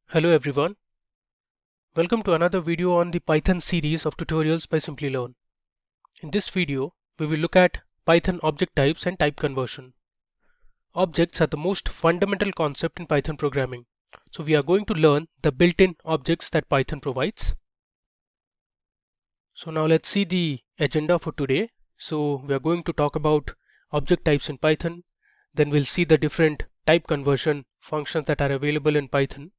Hello everyone, welcome to another video on the Python series of tutorials by Simplilearn. In this video, we will look at Python object types and type conversion. Objects are the most fundamental concept in Python programming. So we are going to learn the built-in objects that Python provides. So now let's see the agenda for today. So we are going to talk about object types in Python. Then we'll see the different type conversion functions that are available in Python.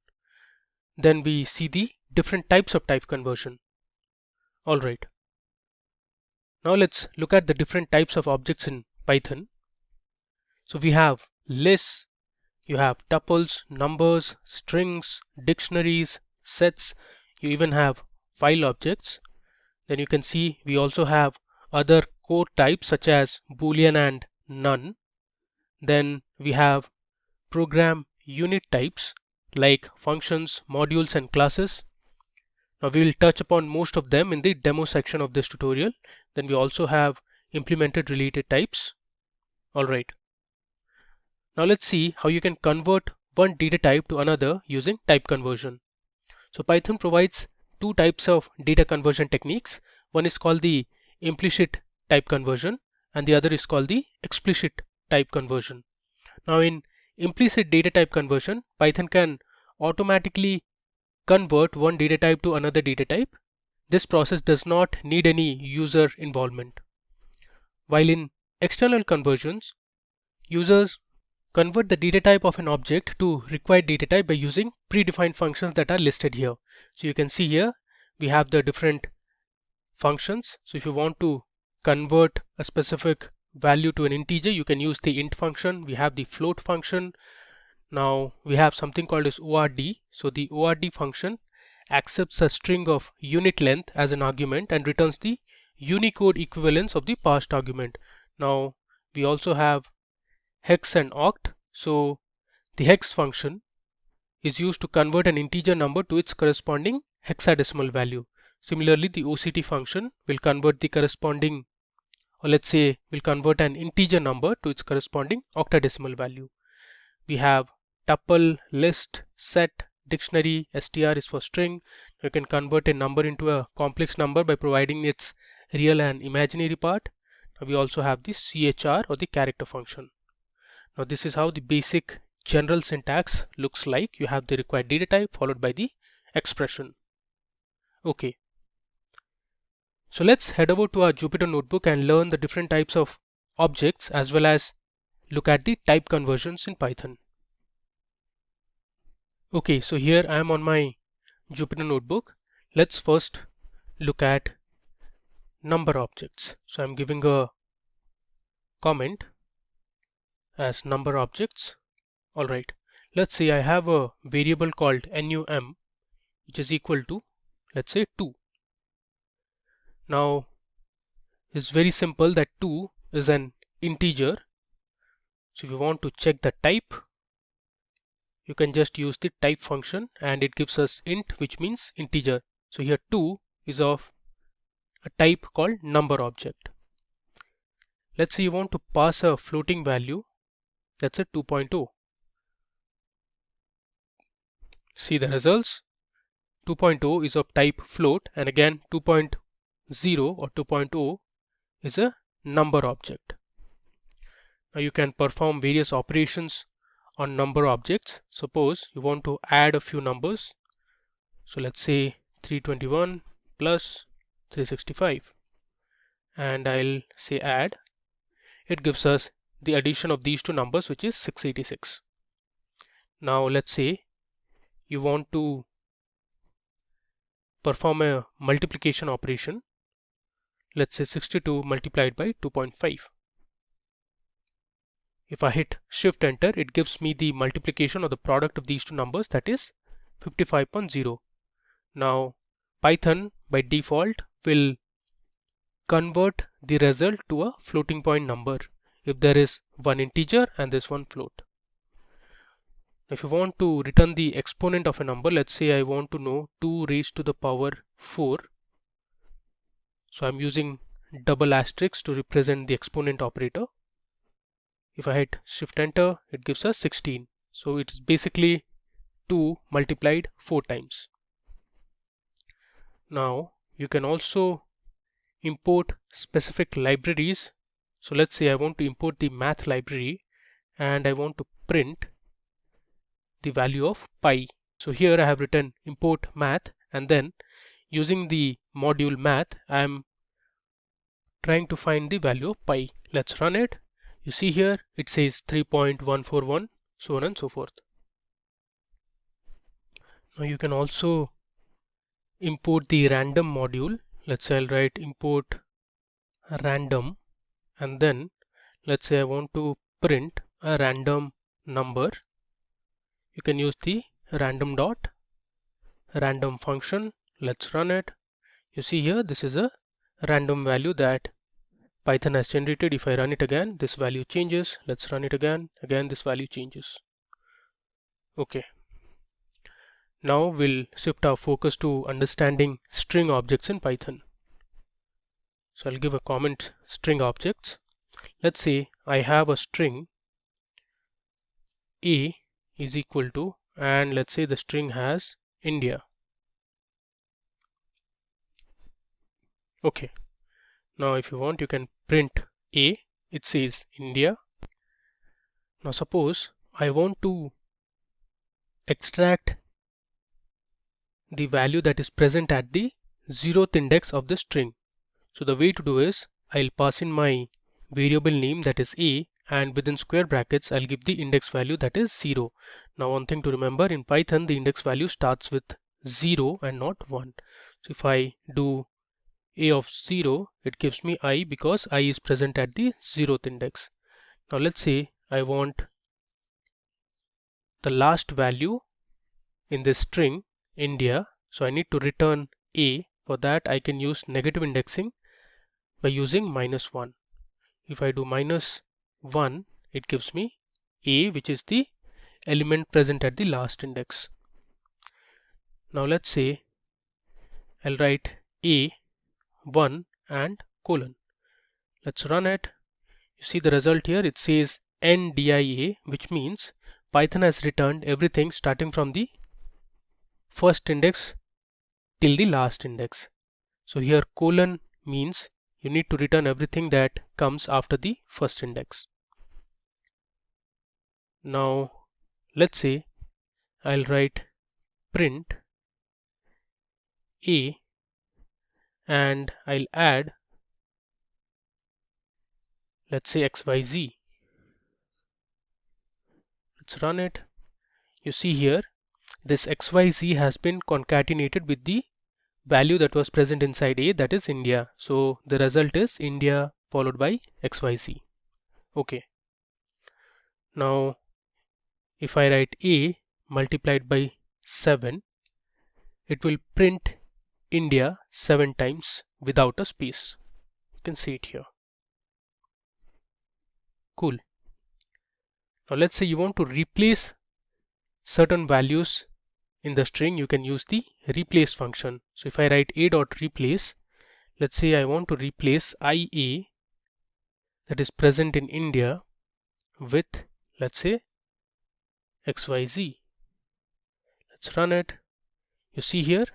Then we see the different types of type conversion. Alright. Now let's look at the different types of objects in Python. So we have lists, you have tuples, numbers, strings, dictionaries, sets, you even have file objects. Then you can see we also have other core types such as Boolean and none. Then we have program unit types like functions, modules and classes. Now we will touch upon most of them in the demo section of this tutorial. Then we also have implemented related types. Alright. Now let's see how you can convert one data type to another using type conversion. So Python provides two types of data conversion techniques. One is called the implicit type conversion and the other is called the explicit type conversion. Now in implicit data type conversion, Python can automatically convert one data type to another data type. This process does not need any user involvement. While in external conversions, users convert the data type of an object to required data type by using predefined functions that are listed here. So you can see here we have the different functions. So if you want to convert a specific value to an integer, you can use the int function. We have the float function. Now we have something called as ORD. So the ORD function accepts a string of unit length as an argument and returns the Unicode equivalence of the passed argument. Now we also have hex and oct. So the hex function is used to convert an integer number to its corresponding hexadecimal value. Similarly, the OCT function will convert the corresponding, or let's say will convert an integer number to its corresponding octadecimal value. We have tuple, list, set, dictionary, str is for string. You can convert a number into a complex number by providing its real and imaginary part. Now we also have the chr or the character function. Now this is how the basic general syntax looks like. You have the required data type followed by the expression. Okay. So let's head over to our Jupyter notebook and learn the different types of objects as well as look at the type conversions in Python. Okay, so here I am on my Jupyter notebook. Let's first look at number objects. So I'm giving a comment as number objects. Alright, let's say I have a variable called num which is equal to, let's say, 2. Now it's very simple that 2 is an integer. So if you want to check the type, you can just use the type function and it gives us int, which means integer. So here 2 is of a type called number object. Let's say you want to pass a floating value, that's a 2.0. See the results. 2.0 is of type float, and again 2.0 or 2.0 is a number object. Now you can perform various operations on number objects. Suppose you want to add a few numbers. So let's say 321 plus 365 and I'll say add. It gives us the addition of these two numbers, which is 686. Now let's say you want to perform a multiplication operation. Let's say 62 multiplied by 2.5. If I hit shift enter, it gives me the multiplication or the product of these two numbers, that is 55.0. Now Python by default will convert the result to a floating point number if there is one integer and this one float. If you want to return the exponent of a number, let's say I want to know 2 raised to the power 4. So I'm using double asterisk to represent the exponent operator. If I hit Shift Enter, it gives us 16. So it's basically 2 multiplied 4 times. Now you can also import specific libraries. So let's say I want to import the math library and I want to print the value of pi. So here I have written import math, and then using the module math I am trying to find the value of pi. Let's run it. You see here it says 3.141, so on and so forth. Now you can also import the random module. Let's say I'll write import random, and then let's say I want to print a random number. You can use the random function. Let's run it. You see here this is a random value that Python has generated. If I run it again, this value changes. Let's run it again. Again this value changes. Okay. Now we'll shift our focus to understanding string objects in Python. So I'll give a comment string objects. Let's say I have a string A is equal to, and let's say the string has India. Okay. Now if you want, you can print A. It says India. Now suppose I want to extract the value that is present at the 0th index of the string. So the way to do is I'll pass in my variable name, that is A, and within square brackets I'll give the index value, that is 0. Now one thing to remember, in Python the index value starts with 0 and not 1. So if I do A of 0, it gives me I because I is present at the 0th index. Now let's say I want the last value in this string India, so I need to return A. For that I can use negative indexing by using -1. If I do -1, it gives me A, which is the element present at the last index. Now let's say I'll write A1 and colon. Let's run it. You see the result here, it says NDIA, which means Python has returned everything starting from the first index till the last index. So here colon means you need to return everything that comes after the first index. Now let's say I'll write print A and I'll add, let's say XYZ. Let's run it. You see here this XYZ has been concatenated with the value that was present inside A, that is India. So the result is India followed by XYZ. Okay. Now if I write A multiplied by 7, it will print India 7 times without a space. You can see it here. Cool. Now let's say you want to replace certain values in the string. You can use the replace function. So if I write a.replace, let's say I want to replace IA that is present in India with, let's say, XYZ. Let's run it. You see here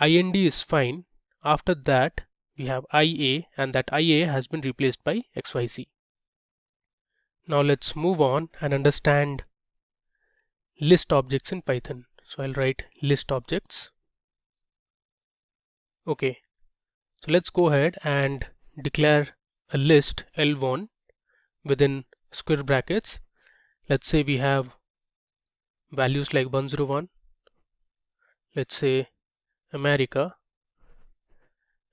IND is fine. After that we have IA, and that IA has been replaced by XYZ. Now let's move on and understand list objects in Python. So I'll write list objects. Okay, so let's go ahead and declare a list L1 within square brackets. Let's say we have values like 101, let's say America,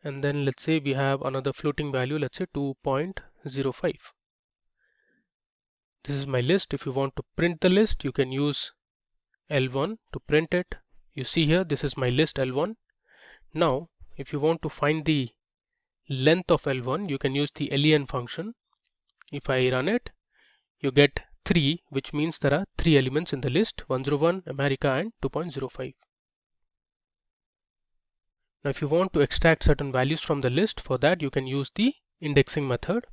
and then let's say we have another floating value, let's say 2.05. This is my list. If you want to print the list, you can use L1 to print it. You see here this is my list L1. Now if you want to find the length of L1, you can use the len function. If I run it, you get 3, which means there are 3 elements in the list: 101, America, and 2.05. Now if you want to extract certain values from the list, for that you can use the indexing method.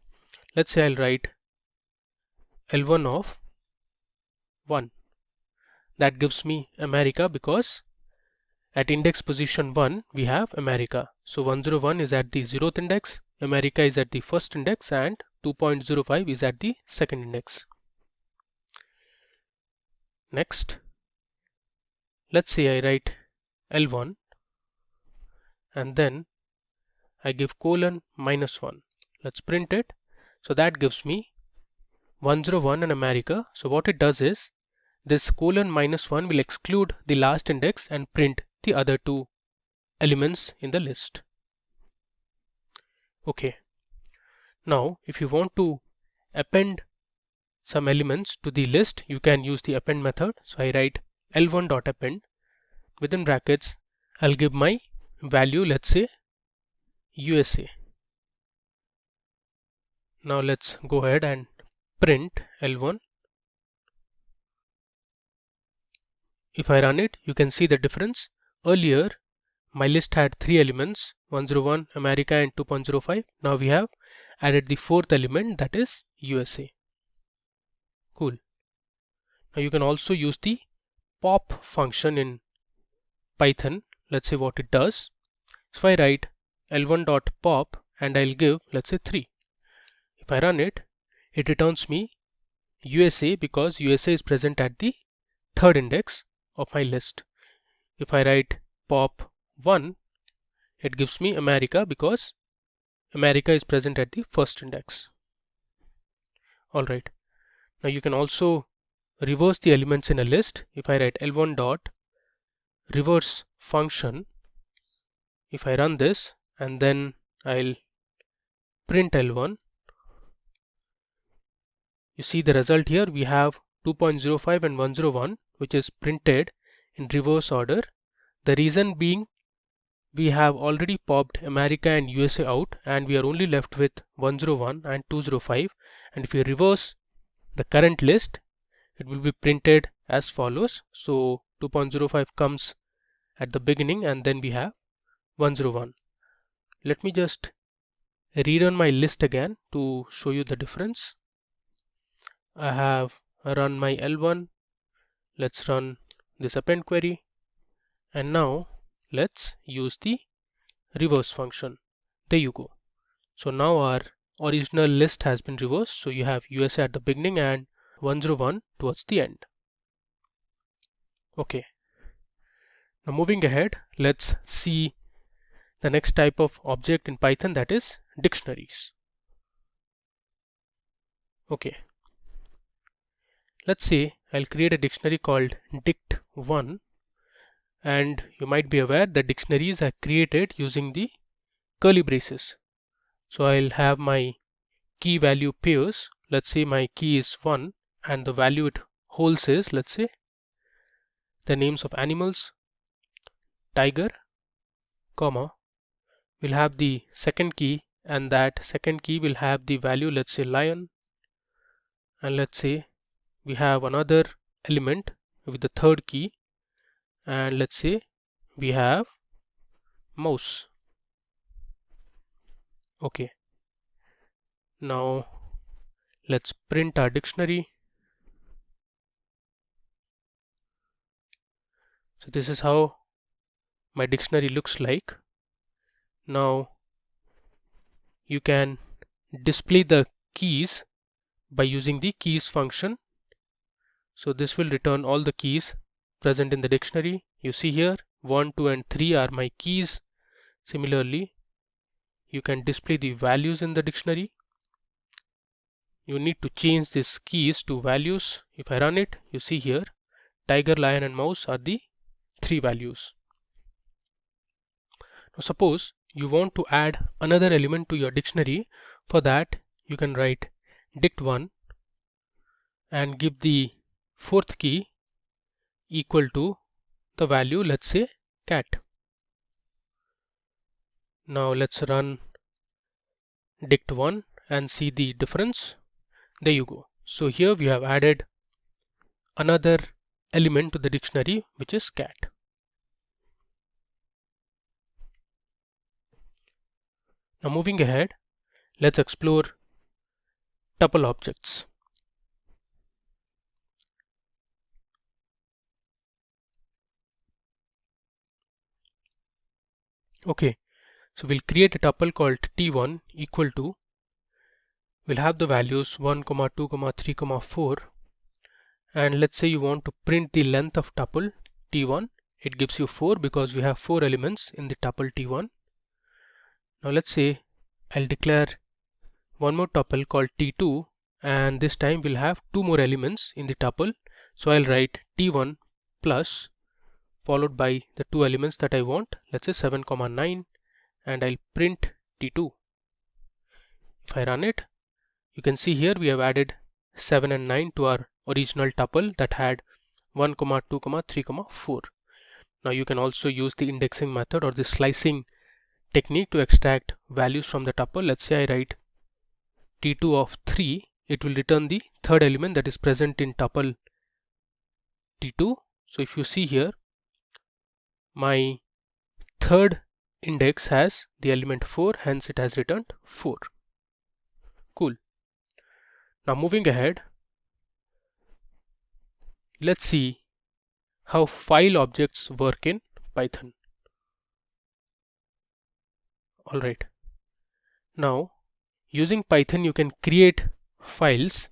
Let's say I'll write L1 of 1. That gives me America because at index position 1 we have America. So 101 is at the 0th index, America is at the first index, and 2.05 is at the second index. Next, let's say I write L1 and then I give colon -1. Let's print it. So that gives me 101 and America. So what it does is this colon -1 will exclude the last index and print the other two elements in the list. Okay. Now if you want to append some elements to the list, you can use the append method. So I write L1.append. Within brackets I'll give my value, let's say USA. Now let's go ahead and print L1. If I run it, you can see the difference. Earlier my list had 3 elements, 101, America, and 2.05. Now we have added the 4th element, that is USA. Cool. Now you can also use the pop function in Python. Let's see what it does. So if I write L1.pop and I'll give, let's say 3. If I run it, it returns me USA because USA is present at the 3rd index of my list. If I write pop 1, it gives me America because America is present at the 1st index. Alright, now you can also reverse the elements in a list. If I write L1 dot reverse function, if I run this and then I'll print L1, you see the result here. We have 2.05 and 101, which is printed in reverse order. The reason being, we have already popped America and USA out and we are only left with 101 and 205, and if we reverse the current list, it will be printed as follows. So 2.05 comes at the beginning and then we have 101. Let me just rerun my list again to show you the difference. I have run my L1. Let's run this append query, and now let's use the reverse function. There you go. So now our original list has been reversed. So you have USA at the beginning and 101 towards the end. Okay. Now moving ahead, let's see the next type of object in Python, that is dictionaries. Okay. Let's say I'll create a dictionary called dict1, and you might be aware that dictionaries are created using the curly braces. So I'll have my key value pairs. Let's say my key is 1 and the value it holds is, let's say, the names of animals. Tiger, comma, will have the second key, and that second key will have the value, let's say lion, and let's say we have another element with the 3rd key, and let's say we have mouse. Okay, now let's print our dictionary. So this is how my dictionary looks like. Now you can display the keys by using the keys function. So this will return all the keys present in the dictionary. You see here 1, 2 and 3 are my keys. Similarly, you can display the values in the dictionary. You need to change these keys to values. If I run it, you see here tiger, lion and mouse are the 3 values. Now suppose you want to add another element to your dictionary. For that you can write dict1 and give the 4th key equal to the value, let's say cat. Now let's run dict1 and see the difference. There you go. So here we have added another element to the dictionary, which is cat. Now moving ahead, let's explore tuple objects. Okay, so we'll create a tuple called t1 equal to, we'll have the values 1, 2, 3, 4, and let's say you want to print the length of tuple t1. It gives you 4 because we have 4 elements in the tuple t1. Now let's say I'll declare one more tuple called t2, and this time we'll have 2 more elements in the tuple. So I'll write t1 plus followed by the 2 elements that I want, let's say 7, 9, and I'll print t2. If I run it, you can see here we have added 7 and 9 to our original tuple that had 1, 2, 3, 4. Now you can also use the indexing method or the slicing technique to extract values from the tuple. Let's say I write t2 of 3, it will return the third element that is present in tuple t2. So if you see here, my third index has the element 4, hence it has returned 4. Cool. Now moving ahead, let's see how file objects work in Python. Alright. Now using Python you can create files.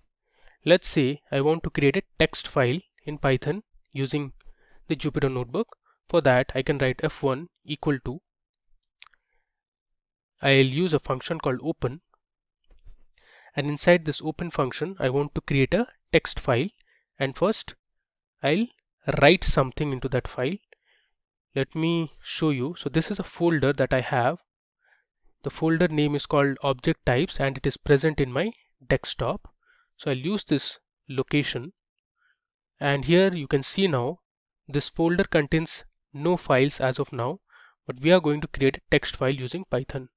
Let's say I want to create a text file in Python using the Jupyter Notebook. For that I can write f1 equal to, I'll use a function called open, and inside this open function I want to create a text file, and first I'll write something into that file. Let me show you. So this is a folder that I have. The folder name is called object types and it is present in my desktop. So I'll use this location, and here you can see now this folder contains no files as of now, but we are going to create a text file using Python.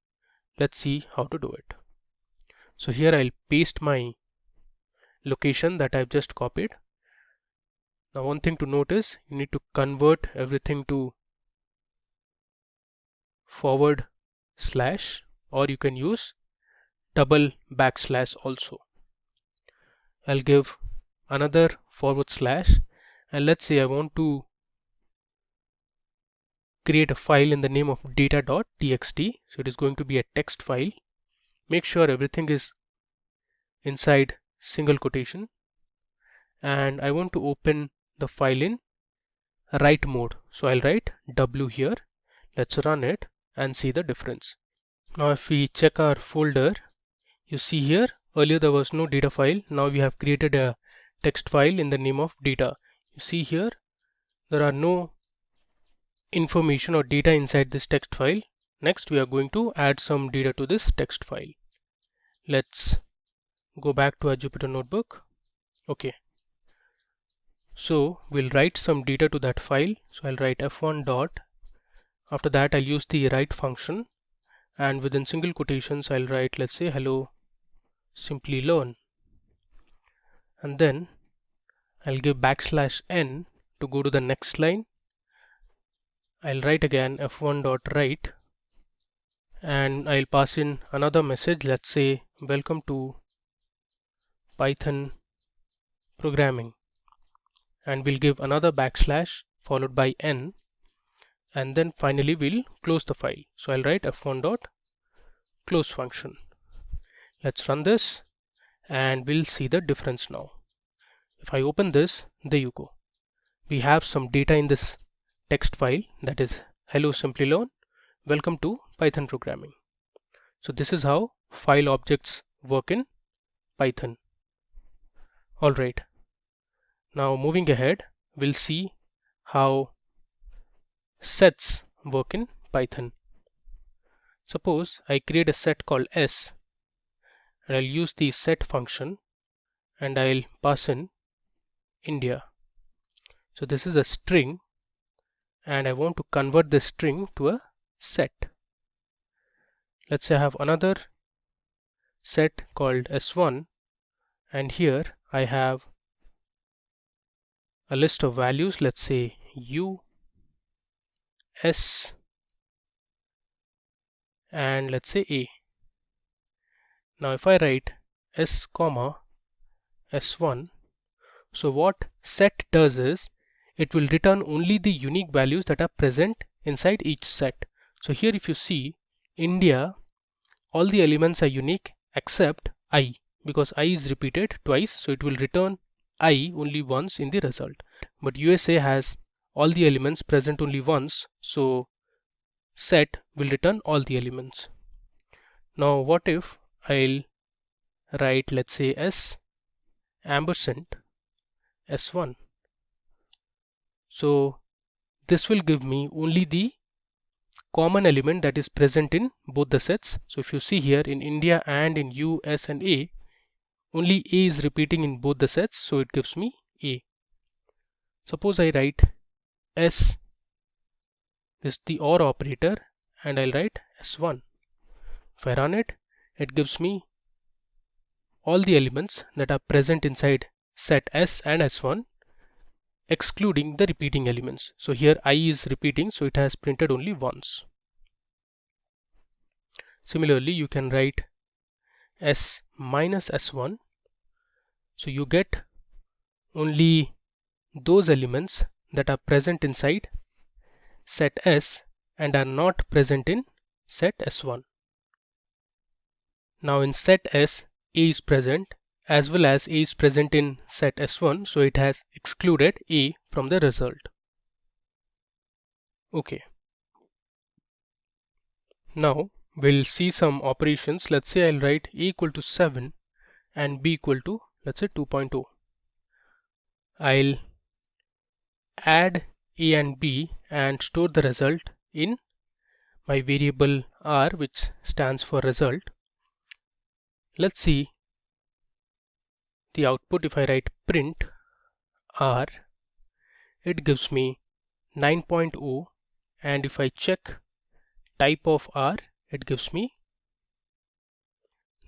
Let's see how to do it. So here I'll paste my location that I've just copied. Now one thing to note is you need to convert everything to forward slash, or you can use double backslash also. I'll give another forward slash, and let's say I want to create a file in the name of data.txt. So it is going to be a text file. Make sure everything is inside single quotation, and I want to open the file in write mode. So I'll write W here. Let's run it and see the difference. Now if we check our folder, you see here earlier there was no data file. Now we have created a text file in the name of data. You see here there are no information or data inside this text file. Next we are going to add some data to this text file. Let's go back to our Jupyter Notebook. Okay, so we'll write some data to that file. So I'll write f1 dot, after that I'll use the write function, and within single quotations I'll write, let's say, hello simply learn, and then I'll give backslash n to go to the next line. I'll write again f1 dot write, and I'll pass in another message, let's say welcome to Python programming, and we'll give another backslash followed by n, and then finally we'll close the file. So I'll write f1 dot close function. Let's run this and we'll see the difference now. If I open this, there you go. We have some data in this text file, that is hello simply learn, welcome to Python programming. So this is how file objects work in Python. Alright, now moving ahead, we'll see how sets work in Python. Suppose I create a set called s, and I'll use the set function and I'll pass in India. So this is a string and I want to convert this string to a set. Let's say I have another set called s1, and here I have a list of values, let's say u, s, and let's say a. Now if I write s comma s1, so what set does is it will return only the unique values that are present inside each set. So here if you see India, all the elements are unique except I, because I is repeated twice, so it will return I only once in the result. But USA has all the elements present only once, so set will return all the elements. Now what if I'll write, let's say, s ampersand s1. So this will give me only the common element that is present in both the sets. So if you see here in India and in U, S and A, only A is repeating in both the sets, so it gives me A. Suppose I write S, this is the OR operator, and I'll write S1. If I run it, it gives me all the elements that are present inside set S and S1, excluding the repeating elements. So here I is repeating, so it has printed only once. Similarly, you can write S minus S1. So you get only those elements that are present inside set S and are not present in set S1. Now in set S, A is present as well as A is present in set S1, so it has excluded A from the result. Okay. Now we'll see some operations. Let's say I'll write A equal to 7 and B equal to, let's say, 2.0. I'll add A and B and store the result in my variable R, which stands for result. Let's see the output. If I write print R, it gives me 9.0, and if I check type of R, it gives me,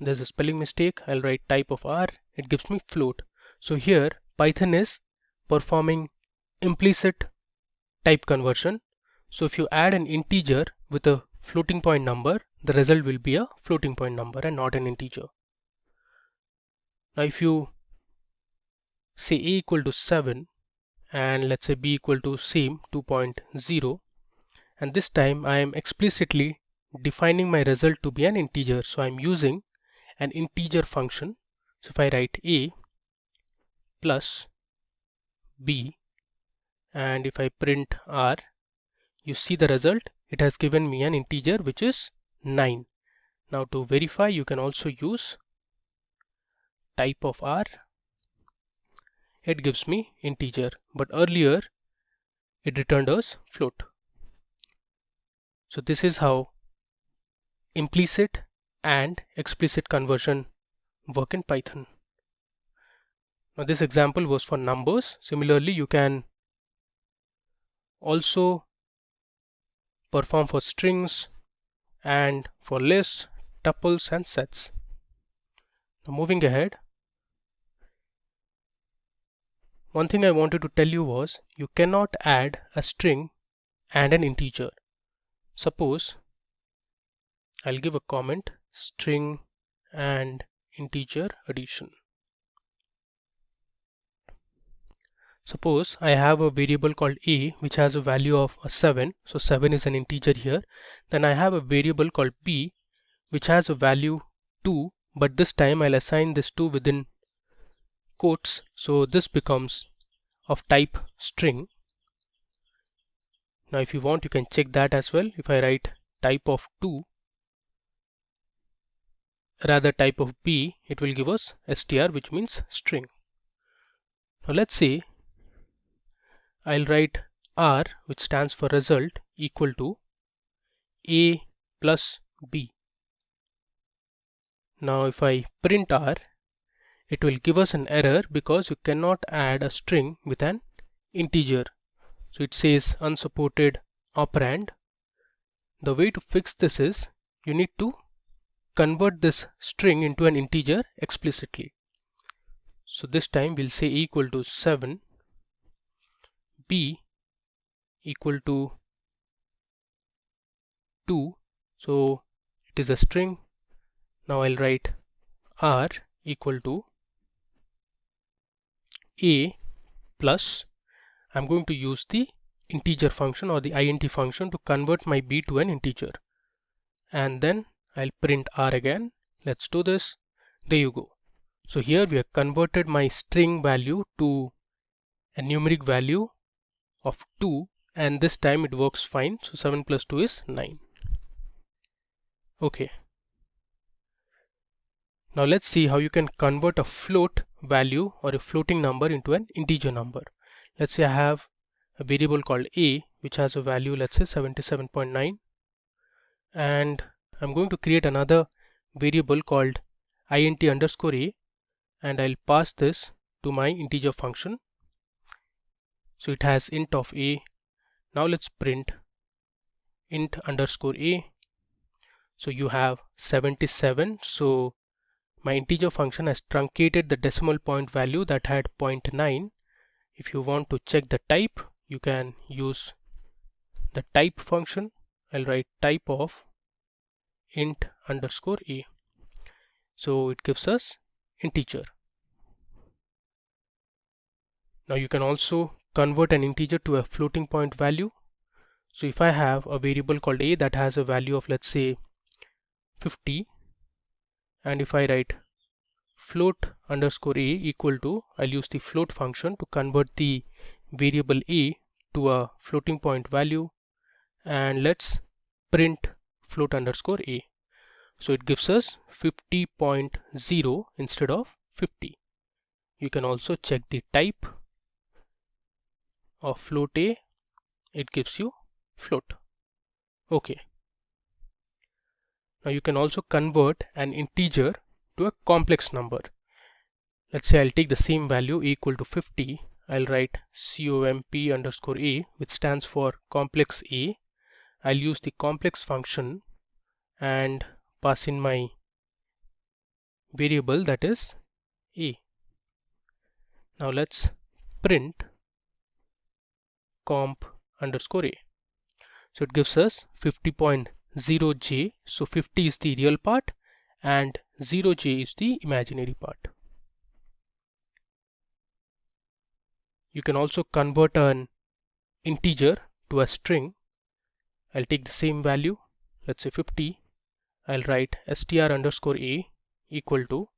there's a spelling mistake, I'll write type of R, it gives me float. So here Python is performing implicit type conversion. So if you add an integer with a floating point number, the result will be a floating point number and not an integer. Now if you say A equal to 7 and let's say B equal to same 2.0, and this time I am explicitly defining my result to be an integer, so I'm using an integer function. So if I write A plus B and if I print R, you see the result, it has given me an integer which is 9. Now to verify, you can also use type of R, it gives me integer, but earlier it returned us float. So this is how implicit and explicit conversion work in Python. Now this example was for numbers. Similarly, you can also perform for strings and for lists, tuples and sets. Now moving ahead, one thing I wanted to tell you was you cannot add a string and an integer. Suppose I'll give a comment, string and integer addition. Suppose I have a variable called A which has a value of 7, so 7 is an integer here. Then I have a variable called B which has a value 2, but this time I'll assign this 2 within quotes, so this becomes of type string. Now if you want, you can check that as well. If I write type of 2 rather type of B, it will give us str, which means string. Now let's say I'll write R, which stands for result, equal to A plus B. Now if I print R, it will give us an error because you cannot add a string with an integer. So it says unsupported operand. The way to fix this is you need to convert this string into an integer explicitly. So this time we'll say equal to 7, B equal to 2, so it is a string. Now I'll write r equal to a plus, I'm going to use the integer function or the int function to convert my b to an integer, and then I'll print r again. Let's do this. There you go. So here we have converted my string value to a numeric value of 2, and this time it works fine. So 7 plus 2 is 9. Okay. Now let's see how you can convert a float value or a floating number into an integer number. Let's say I have a variable called a which has a value, let's say 77.9, and I'm going to create another variable called int underscore a, and I'll pass this to my integer function. So it has int of a. Now let's print int underscore a. So you have 77. So my integer function has truncated the decimal point value that had 0.9. If you want to check the type, you can use the type function. I'll write type of int underscore a. So it gives us integer. Now you can also convert an integer to a floating point value. So if I have a variable called a that has a value of, let's say, 50, and if I write float underscore a equal to, I'll use the float function to convert the variable a to a floating point value, and let's print float underscore a. So it gives us 50.0 instead of 50. You can also check the type of float a. It gives you float. Okay. Now you can also convert an integer to a complex number. Let's say I'll take the same value equal to 50. I'll write comp underscore a, which stands for complex a. I'll use the complex function and pass in my variable that is a. Now let's print comp underscore a. So it gives us 50.0j. So 50 is the real part and 0j is the imaginary part. You can also convert an integer to a string. I'll take the same value, let's say 50. I'll write str underscore a equal to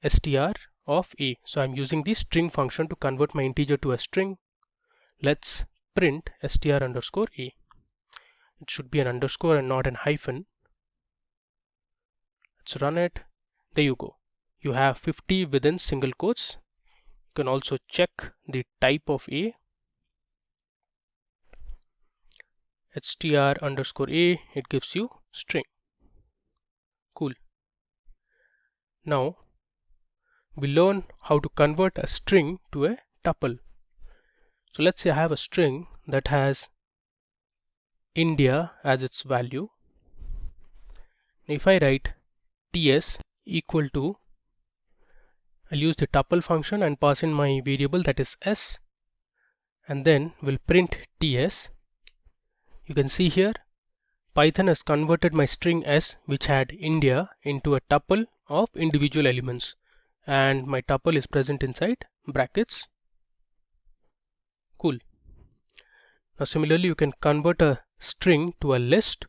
str of a. So I'm using the string function to convert my integer to a string. Let's print str underscore a. It should be an underscore and not an hyphen. Let's run it. There you go. You have 50 within single quotes. You can also check the type of a. str underscore a, it gives you string. Cool. Now we learn how to convert a string to a tuple. So let's say I have a string that has India as its value. If I write ts equal to, I'll use the tuple function and pass in my variable that is s, and then we'll print ts. You can see here Python has converted my string s, which had India, into a tuple of individual elements, and my tuple is present inside brackets. Cool. Now similarly you can convert a string to a list.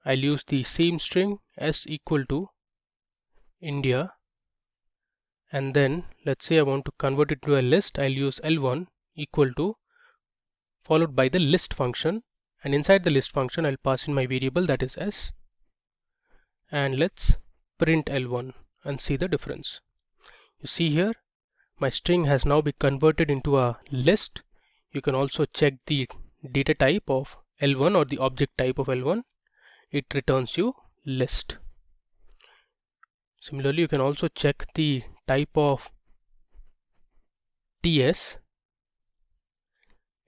I'll use the same string s equal to India, and then let's say I want to convert it to a list. I'll use L1 equal to followed by the list function, and inside the list function I'll pass in my variable that is s, and let's print L1 and see the difference. You see here my string has now been converted into a list. You can also check the data type of L1 or the object type of L1. It returns you list. Similarly you can also check the type of ts.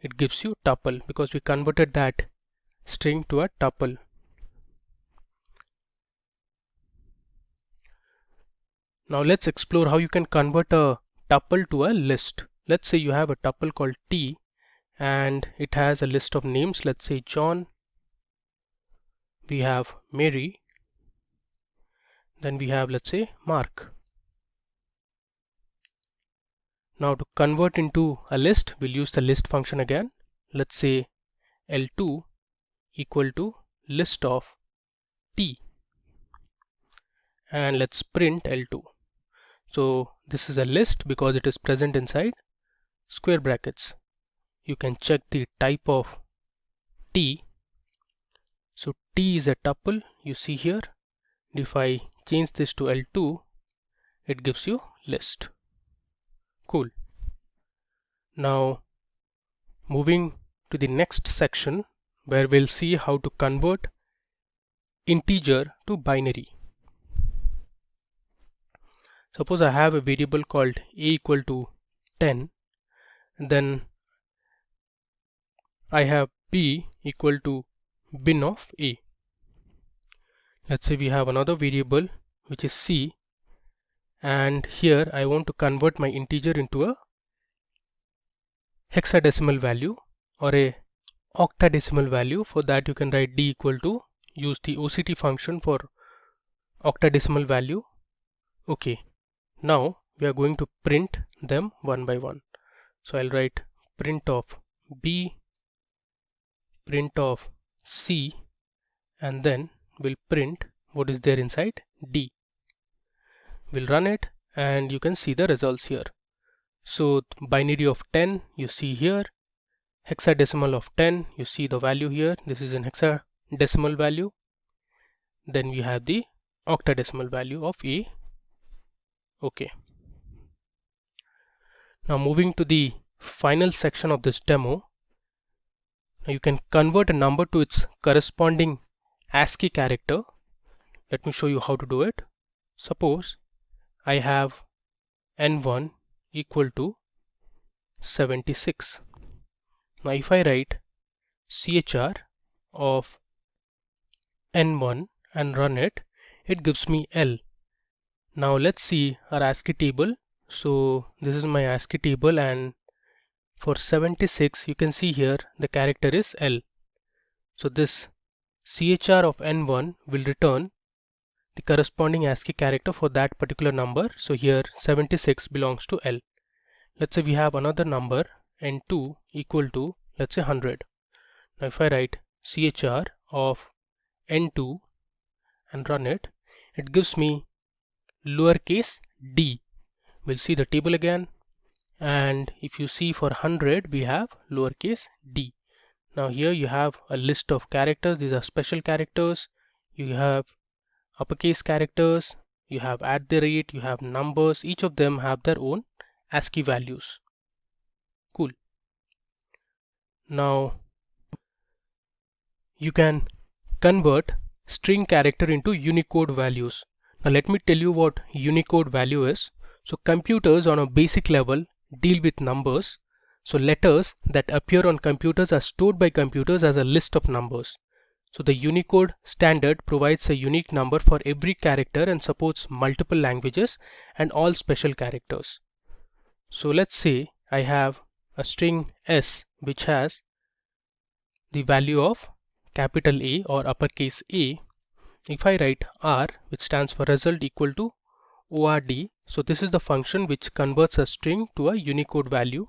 It gives you tuple because we converted that string to a tuple. Now let's explore how you can convert a tuple to a list. Let's say you have a tuple called t and it has a list of names. Let's say John, we have Mary, Then we have, let's say, mark. Now to convert into a list, we'll use the list function again. Let's say L2 equal to list of T, and let's print L2. So this is a list because it is present inside square brackets. You can check the type of T. So T is a tuple, you see here. If I change this to L2, it gives you list. Cool. Now moving to the next section where we'll see how to convert integer to binary. Suppose I have a variable called a equal to 10, and then I have b equal to bin of a. Let's say we have another variable which is c, and here I want to convert my integer into a hexadecimal value or a octadecimal value. For that you can write d equal to, use the OCT function for octadecimal value. Okay, now we are going to print them one by one. So I'll write print of b, print of c, and then we'll print what is there inside d. We'll run it and you can see the results here. So binary of 10 you see here, hexadecimal of 10 you see the value here, this is an hexadecimal value. Then we have the octadecimal value of a. Okay. Now moving to the final section of this demo. Now you can convert a number to its corresponding ASCII character. Let me show you how to do it. Suppose I have n1 equal to 76. Now if I write chr of n1 and run it, it gives me L. Now let's see our ASCII table. So this is my ASCII table, and for 76 you can see here the character is L. So this chr of n1 will return the corresponding ASCII character for that particular number. So here 76 belongs to L. Let's say we have another number n2 equal to, let's say, 100. Now if I write chr of n2 and run it, it gives me lowercase d. We'll see the table again, and if you see for 100 we have lowercase d. Now here you have a list of characters. These are special characters. You have uppercase characters, you have @ you have numbers. Each of them have their own ASCII values. Cool. Now you can convert string character into Unicode values. Now let me tell you what Unicode value is. So computers on a basic level deal with numbers. So letters that appear on computers are stored by computers as a list of numbers. So the Unicode standard provides a unique number for every character and supports multiple languages and all special characters. So let's say I have a string S which has the value of capital A or uppercase A. If I write R, which stands for result, equal to ORD, so this is the function which converts a string to a Unicode value.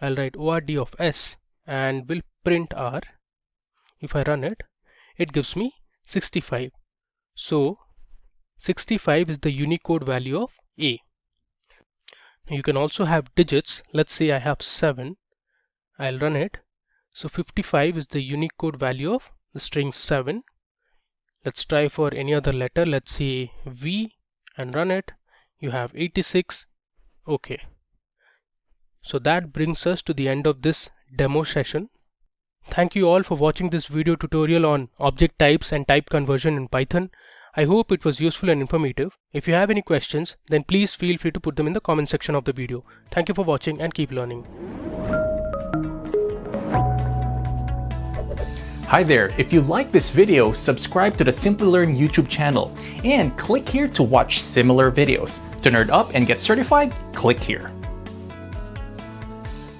I'll write ORD of S and will print R. If I run it, it gives me 65. So 65 is the Unicode value of A. Now you can also have digits. Let's say I have 7. I'll run it. So 55 is the Unicode value of the string 7. Let's try for any other letter. Let's say V and run it. You have 86. Okay. So that brings us to the end of this demo session. Thank you all for watching this video tutorial on object types and type conversion in Python. I hope it was useful and informative. If you have any questions, then please feel free to put them in the comment section of the video. Thank you for watching and keep learning. Hi there, if you like this video, subscribe to the Simplilearn YouTube channel and click here to watch similar videos. To nerd up and get certified, click here.